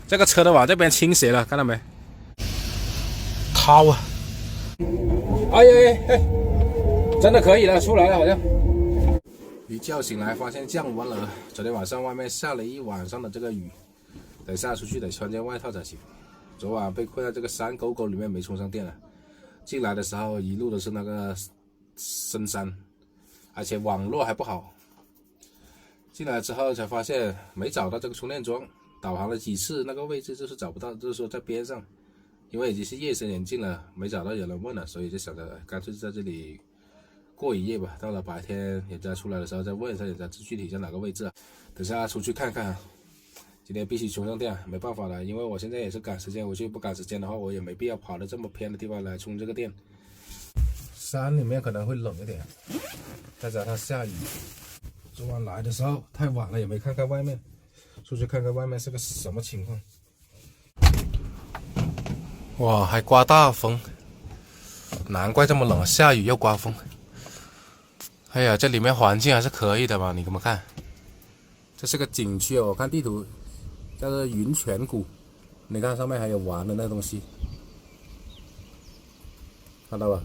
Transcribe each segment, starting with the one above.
这个车都往这边倾斜了，看到没？掏啊！哎呀哎，真的可以了，出来了好像。一觉醒来发现降温了，昨天晚上外面下了一晚上的这个雨，等下出去得穿件外套才行。昨晚被困在这个山沟沟里面没充上电了，进来的时候一路都是那个深山，而且网络还不好。进来之后才发现没找到这个充电桩，导航了几次那个位置就是找不到，就是说在边上，因为已经是夜深人静了，没找到有人问了，所以就想着干脆在这里过一夜吧，到了白天人家出来的时候再问一下人家具体在哪个位置，等下出去看看。今天必须充上电，没办法了，因为我现在也是赶时间，我去不赶时间的话，我也没必要跑到这么偏的地方来充这个电。山里面可能会冷一点，再加上下雨，昨晚来的时候太晚了，也没看看外面，出去看看外面是个什么情况。哇，还刮大风，难怪这么冷，下雨又刮风。哎呀，这里面环境还是可以的嘛，你给我们看，这是个景区哦，我看地图叫做云泉谷，你看上面还有玩的那东西，看到吧？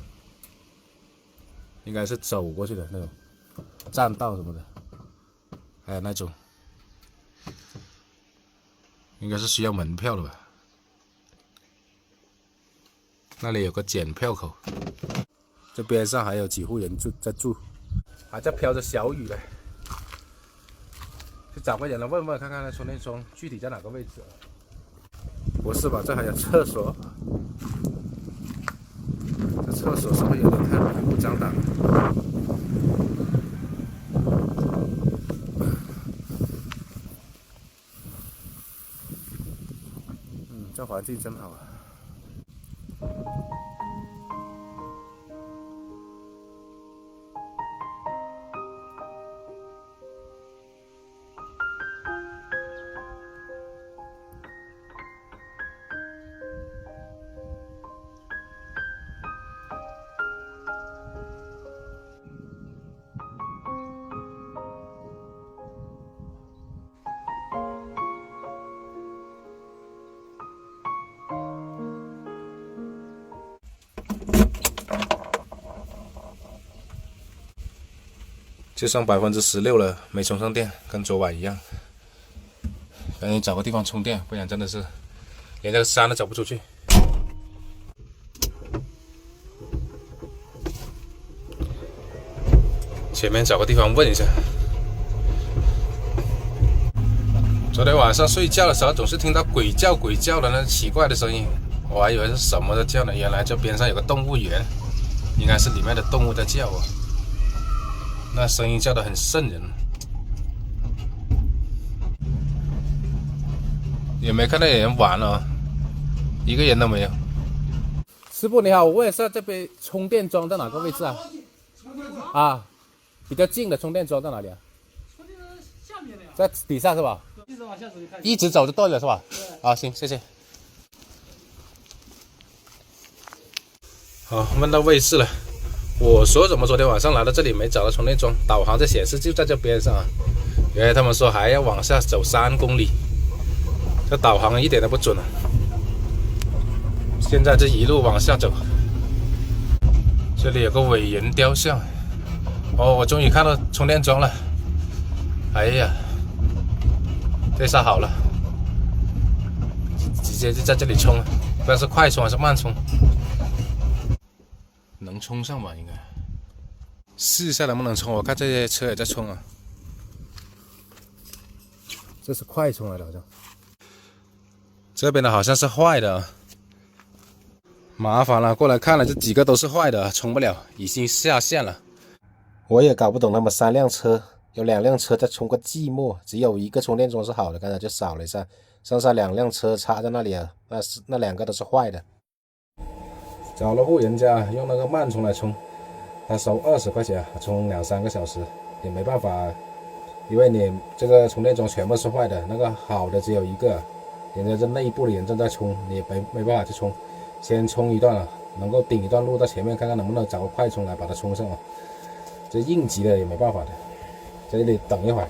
应该是走过去的那种栈道什么的，还有那种应该是需要门票的吧？那里有个检票口，这边上还有几户人在住，还在飘着小雨嘞。去找个人来问问看看，那充电桩具体在哪个位置？不是吧？这还有厕所？这厕所是不是有点太明目张胆了？这环境真好啊！就剩16%了，没充上电，跟昨晚一样。赶紧找个地方充电，不然真的是连这个山都走不出去。前面找个地方问一下。昨天晚上睡觉的时候，总是听到鬼叫的那奇怪的声音，我还以为是什么的叫呢，原来这边上有个动物园，应该是里面的动物在叫啊。那声音叫得很瘆人，也没看到有人玩哦，一个人都没有。师傅你好，我问一下，这边充电桩在哪个位置啊？啊，比较近的充电桩在哪里啊？充电桩下面的呀，在底下是吧？一直往下走就看。一直走就对了是吧？对。好，行，谢谢。好，问到位置了。我说怎么昨天晚上来到这里没找到充电桩，导航在显示就在这边上啊。原来他们说还要往下走3公里，这导航一点都不准啊。现在这一路往下走，这里有个伟人雕像。哦，我终于看到充电桩了。哎呀，这下好了，直接就在这里充了，不知道是快充还是慢充。能充上吧？应该试一下能不能充。我看这些车也在充啊。这是快充来的，好像。这边的好像是坏的，麻烦了。过来看了，这几个都是坏的，充不了，已经下线了。我也搞不懂，他们3辆车，有2辆车在充个寂寞，只有一个充电桩是好的，刚才就扫了一下，剩下2辆车插在那里啊，那2个都是坏的。找了户人家用那个慢充来充，他收20块钱，充2-3个小时，也没办法，因为你这个充电桩全部是坏的，那个好的只有一个，人家这内部的人正在充，你也没办法去充，先充一段了，能够顶一段路到前面看看能不能找个快充来把它充上啊。这应急的也没办法的，在这里等一会儿。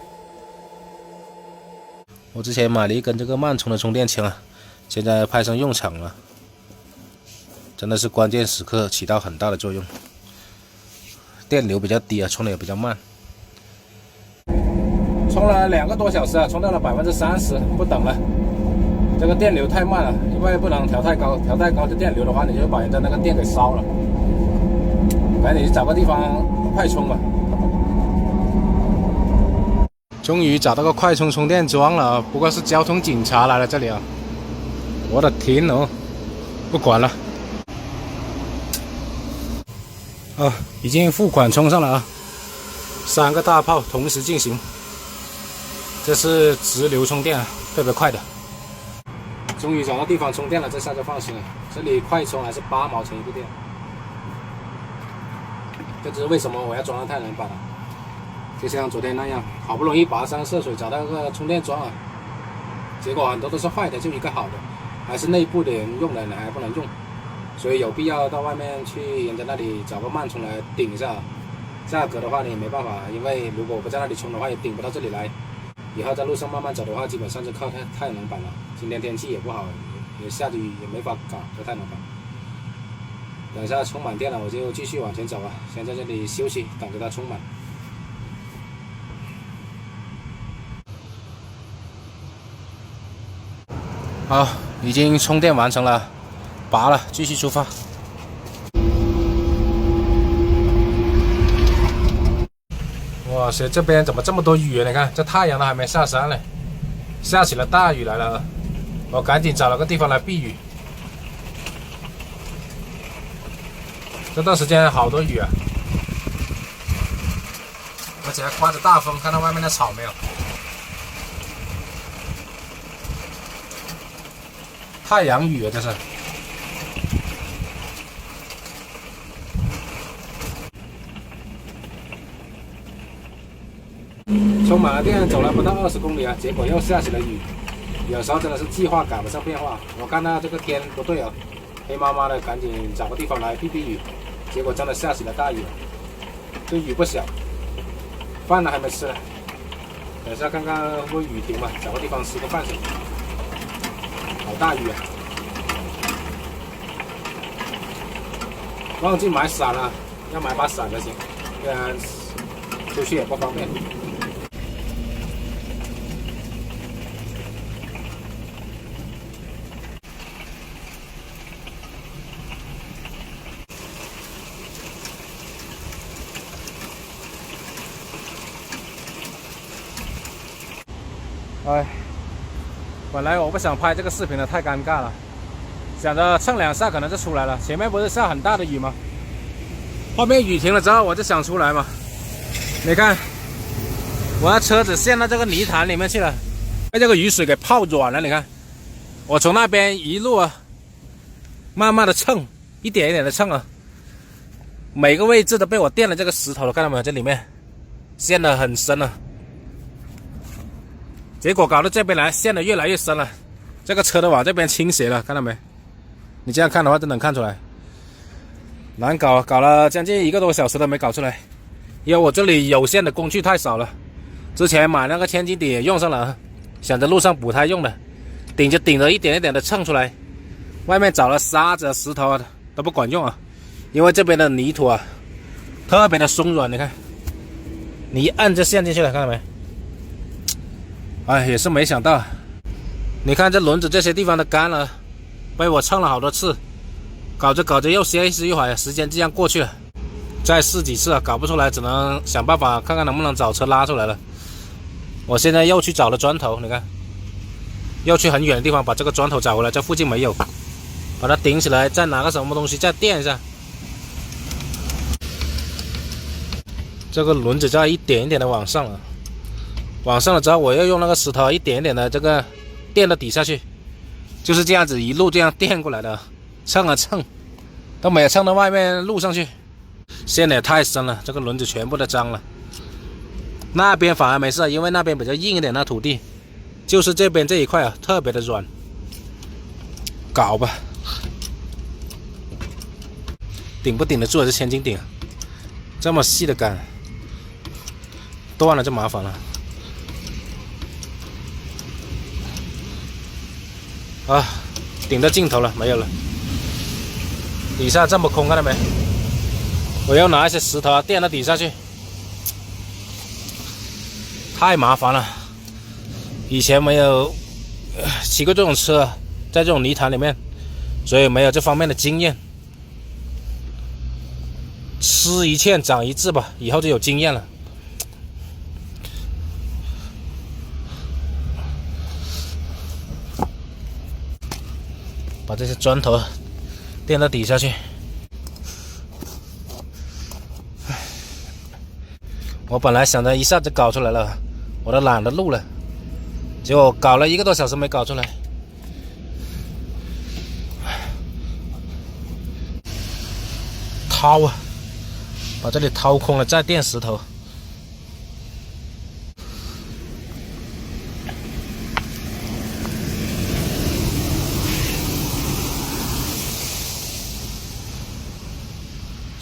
我之前买了一根这个慢充的充电枪啊，现在派上用场了，真的是关键时刻起到很大的作用。电流比较低啊，充的也比较慢。充了2个多小时啊，充到了30%，不等了。这个电流太慢了，因为不能调太高，调太高的电流的话，你就把人家那个电给烧了。赶紧去找个地方快充吧。终于找到个快充电桩了，不过是交通警察来了这里啊！我的天哦，不管了。已经付款充上了啊！3个大炮同时进行，这是直流充电啊，特别快的。终于找到地方充电了，这下就放心了。这里快充还是8毛钱一度电，这就是为什么我要装上太阳能板了。就像昨天那样，好不容易跋山涉水找到个充电桩啊，结果很多都是坏的，就一个好的，还是内部的人用的，还不能用，所以有必要到外面去人家那里找个慢充来顶一下。价格的话你也没办法，因为如果我不在那里充的话，也顶不到这里来。以后在路上慢慢走的话，基本上就靠太阳能板了。今天天气也不好，也下雨，也没法搞这太阳能板。等一下充满电了，我就继续往前走啊，先在这里休息，等着它充满。好，已经充电完成了，拔了，继续出发。哇塞，这边怎么这么多雨啊？你看，这太阳都还没下山呢，下起了大雨来了。我赶紧找了个地方来避雨。这段时间好多雨啊，而且还刮着大风，看到外面的草没有？太阳雨啊，这是。充满了电，走了不到20公里啊，结果又下起了雨。有时候真的是计划赶不上变化。我看到这个天不对啊，黑麻麻的，赶紧找个地方来避避雨。结果真的下起了大雨，这雨不小。饭呢还没吃呢，等一下看看会不会雨停嘛，找个地方吃个饭去。好大雨啊！忘记买伞了，要买把伞才行，不然出去也不方便。哎，本来我不想拍这个视频的，太尴尬了。想着蹭2下可能就出来了，前面不是下很大的雨吗？后面雨停了之后，我就想出来嘛。你看，我的车子陷到这个泥潭里面去了，被这个雨水给泡软了。你看，我从那边一路啊，慢慢的蹭，一点一点的蹭啊，每个位置都被我垫了这个石头了，看到没有？这里面陷得很深了。结果搞到这边来，陷得越来越深了，这个车都往这边倾斜了，看到没？你这样看的话，就能看出来，难搞，搞了将近1个多小时都没搞出来，因为我这里有限的工具太少了。之前买那个千斤顶也用上了，想着路上补胎用的，顶着一点一点的蹭出来，外面找了沙子、石头啊都不管用啊，因为这边的泥土啊特别的松软，你看，你一按就陷进去了，看到没？哎，也是没想到，你看这轮子这些地方都干了，被我蹭了好多次，搞着搞着又歇一会儿，时间这样过去了，再试几次啊，搞不出来，只能想办法看看能不能找车拉出来了。我现在又去找了砖头，你看，又去很远的地方把这个砖头找回来，这附近没有，把它顶起来，再拿个什么东西再垫一下。这个轮子在一点一点的往上了。往上了之后，我要用那个石头一点一点的这个垫到底下去，就是这样子一路这样垫过来的，蹭啊蹭，都没有蹭到外面路上去，陷得也太深了，这个轮子全部都脏了。那边反而没事，因为那边比较硬一点，那土地，就是这边这一块啊特别的软，搞吧，顶不顶得住这千斤顶，这么细的杆，断了就麻烦了。啊，顶到尽头了，没有了。底下这么空，看到没？我要拿一些石头垫到底下去，太麻烦了。以前没有骑过这种车，在这种泥潭里面，所以没有这方面的经验。吃一堑长一智吧，以后就有经验了。把这些砖头垫到底下去。我本来想着一下子搞出来了，我都懒得录了，结果搞了1个多小时没搞出来。掏啊，把这里掏空了再垫石头。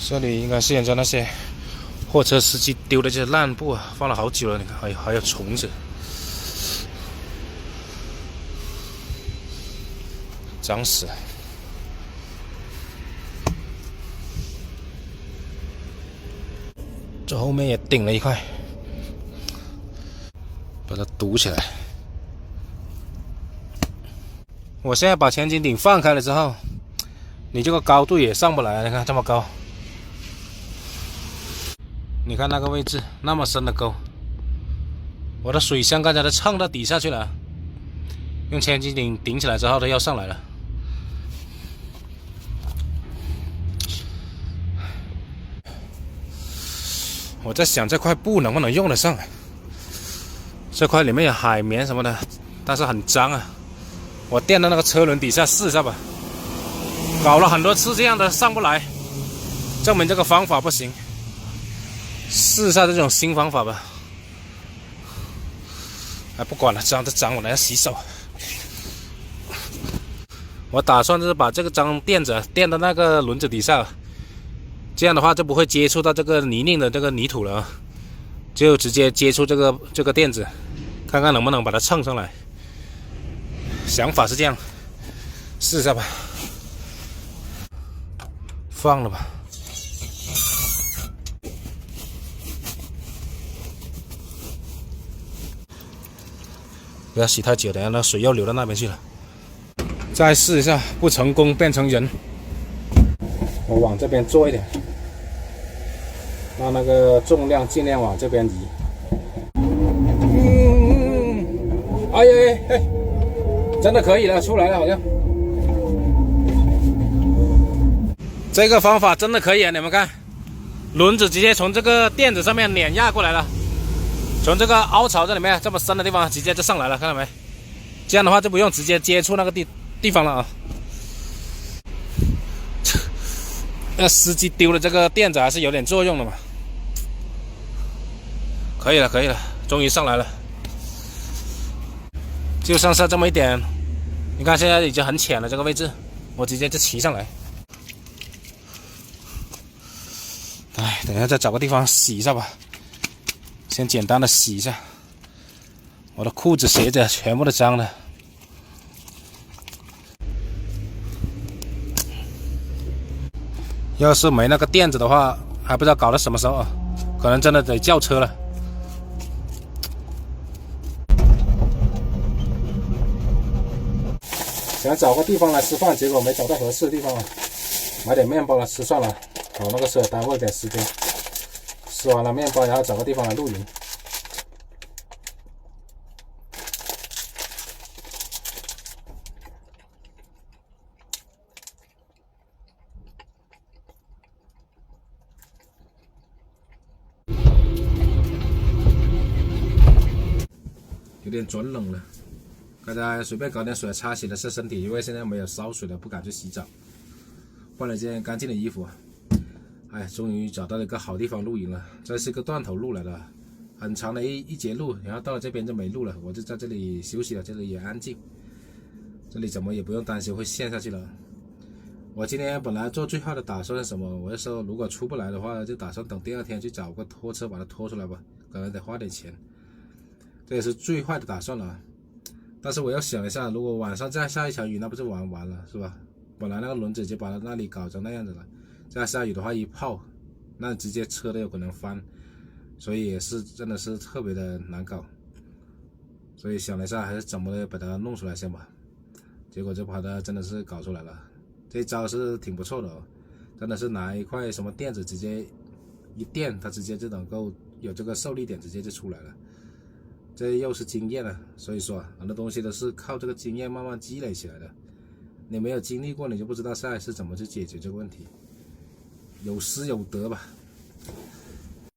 这里应该是人家那些货车司机丢的这些烂布啊，放了好久了，你看还有虫子，脏死了。这后面也顶了一块，把它堵起来。我现在把前倾顶放开了之后，你这个高度也上不来，你看这么高。你看那个位置那么深的沟，我的水箱刚才都蹭到底下去了，用前倾顶顶起来之后它要上来了。我在想这块布能不能用得上，这块里面有海绵什么的，但是很脏啊。我垫到那个车轮底下试一下吧。搞了很多次这样的上不来，证明这个方法不行。试一下这种新方法吧。哎，不管了，脏就脏，我来洗手。我打算就是把这个张垫子垫到那个轮子底下，这样的话就不会接触到这个泥泞的这个泥土了，就直接接触这个垫子，看看能不能把它蹭上来。想法是这样，试一下吧。放了吧。不要洗太久，等下那水要流到那边去了。再试一下，不成功变成人。我往这边做一点，让那个重量尽量往这边移。哎呀，哎，真的可以了，出来了好像。这个方法真的可以啊！你们看，轮子直接从这个垫子上面碾压过来了。从这个凹槽这里面这么深的地方直接就上来了，看到没？这样的话就不用直接接触那个地方了啊。那司机丢的这个垫子还是有点作用的嘛。可以了，可以了，终于上来了。就剩下这么一点，你看现在已经很浅了这个位置，我直接就骑上来。哎，等一下再找个地方洗一下吧。先简单的洗一下，我的裤子鞋子全部都脏了。要是没那个垫子的话，还不知道搞到什么时候啊，可能真的得叫车了。想找个地方来吃饭，结果没找到合适的地方啊，买点面包来吃算了，搞那个车耽误一点时间。吃完了面包，然后找个地方来露营。有点转冷了，刚才随便搞点水擦洗了下身体，因为现在没有烧水了，不敢去洗澡。换了件干净的衣服。哎，终于找到了一个好地方露营了。这是个断头路来的，很长的一节路，然后到了这边就没路了，我就在这里休息了。这里也安静，这里怎么也不用担心会陷下去了。我今天本来做最坏的打算是什么？我就说如果出不来的话，就打算等第2天去找个拖车把它拖出来吧，可能得花点钱。这也是最坏的打算了。但是我又想一下，如果晚上再下一场雨，那不是完了是吧？本来那个轮子就把那里搞成那样子了，再下雨的话一泡，那直接车都有可能翻，所以也是真的是特别的难搞。所以想了一下，还是怎么的把它弄出来先吧。结果就把它真的是搞出来了，这一招是挺不错的哦，真的是拿一块什么垫子直接一垫，它直接就能够有这个受力点，直接就出来了。这又是经验了，所以说很多东西都是靠这个经验慢慢积累起来的。你没有经历过，你就不知道下一次怎么去解决这个问题。有失有得吧。